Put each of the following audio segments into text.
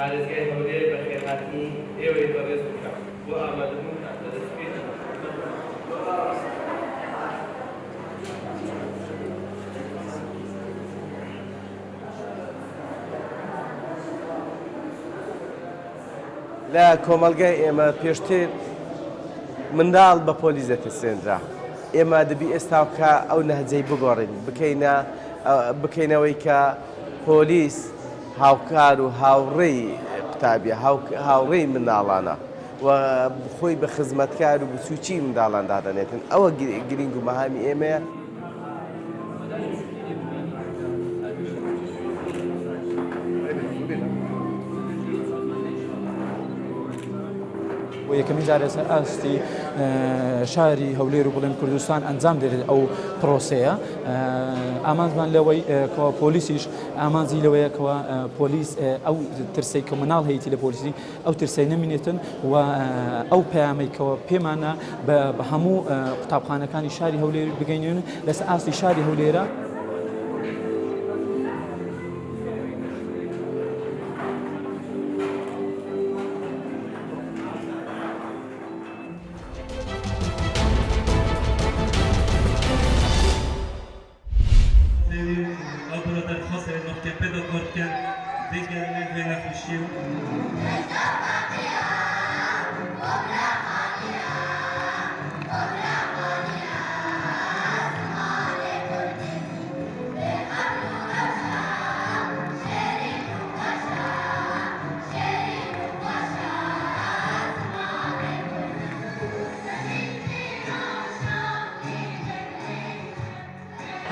پارێزگای هەولێر بە خێرهاتنی ئێوەی بەڕێز بکات بۆ ئامادەبوونتان لە دەستپێکی لە کۆمەلگای ئێمە پێشتر منداڵ بە پۆلیس دەترسێنرا. ئێمە دەبی ئێستا کە ئەو نەهجەی بگۆڕین بکەینەوەی کە پۆلیس هاوکار و هاوڕێی قوتابیە هاوڕێی منداڵانە و خۆی بە خزمەتکار و بچووکی منداڵان دادەنێتن. ئەوە گرنگ و مەهامی ئێمەیە. و یەکەمین جارە سەر ئاستی شاری هەولێر و بڵێن کوردستان ئەنجام دێت ئەو پرۆسەیە. ئامانجمان لەوەی کەوا پۆلیسیش ئامانجی لەوەیە کەوا پۆلیس ئەو ترسەی کە مناڵ هەیەی لە پۆلیسی ئەو ترسەی نەمینێتن و ئەو پەیامەیەوە پێمانە بە هەموو قوتابخانەکانی شاری هەولێر بگەینێن لەسەر ئاستی شاری هەولێرە.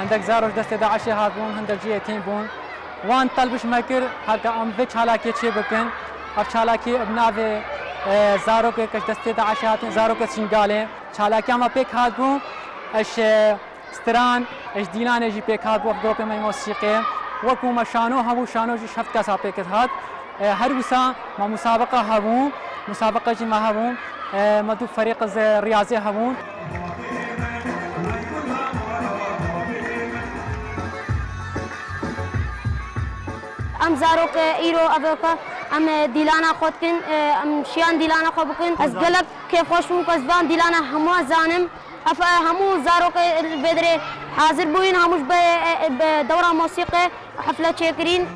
هندك زاروش دست داعشی هات بون هندك جیتین بون وان طلبش مکر هرکا ام به چالاکی چی بکن اف چالاکی ابناء زارو که کش دست داعشی هاتن زارو که سنگاله چالاکی اما پیک هات بون اش ستران اش دینان جی پیک هات بون گروپ من موسیقی وکو مشانو همو شانو جی شفت کسا پیک هات هر وسا ما مسابقه هبون مسابقه جی ما هبون مدو فريق رياضي هبون ام زاروک ایرو ابوکا ام دیلانا خود کن ام شیان دیلانا خود بکن از گلک که خوشم کس بان دیلانا همو زانم اف همو زاروک بدره حاضر بوین هموش به دوره موسیقی حفله چکرین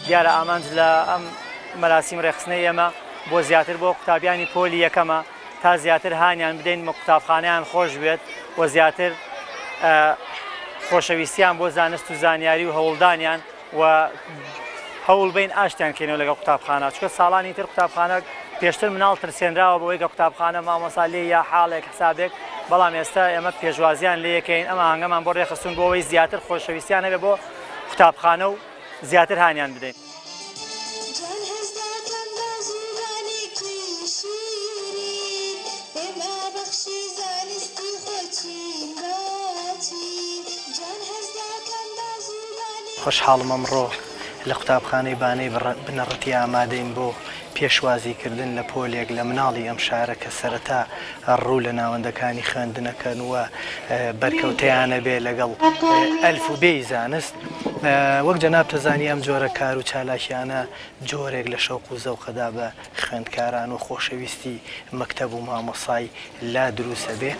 دیارە ئامانج لە ئەم مەراسیم ڕێخستنەی ئێمە بۆ زیاتر بۆ قوتابیانی پۆلی یەکەمە تا زیاتر هانیان بدەین قوتابخانەیان خۆش بێت و زیاتر خۆشەویستیان بۆ زانست و زانیاری و هەوڵدانیان و هەوڵ بین ئاشتیان کێنەوە لەگەڵ قوتابخانە چکە ساڵانی تر قوتابخانە پێشتر مناڵ ترسێنراوە بەوەی کە قوتابخانە مامۆستا لێ یا حاڵێک حسابێک بەڵام ئێستا ئێمە پێشوازیان لێ یەکەین ئەمە هەنگەمان بۆ ڕێخستون بۆ ئەوەی زیاتر خۆشەویستیان هەبێ بۆ قوتابخانە و زیاتر هانیان بدەین. خۆشحاڵم ئەمڕۆ لە قوتابخانەی بانەی بنەڕەتی ئامادەین بۆ پێشوازیکردن لە پۆلێک لە مناڵی ئەم شارە کە سەرەتا ڕوو لە ناوەندەکانی خوێندنەکەن و بەرکەوتەیانە بێ لەگەڵ ئەلف و بێی زانست وەک جەناب تەزانی ئەم جۆرە کار و چالاکیانە جۆرێک لە شەوق و زەوقەدا بە خوێندکاران و خۆشەویستی مەکتەب و مامۆسای لا دروسە بێ.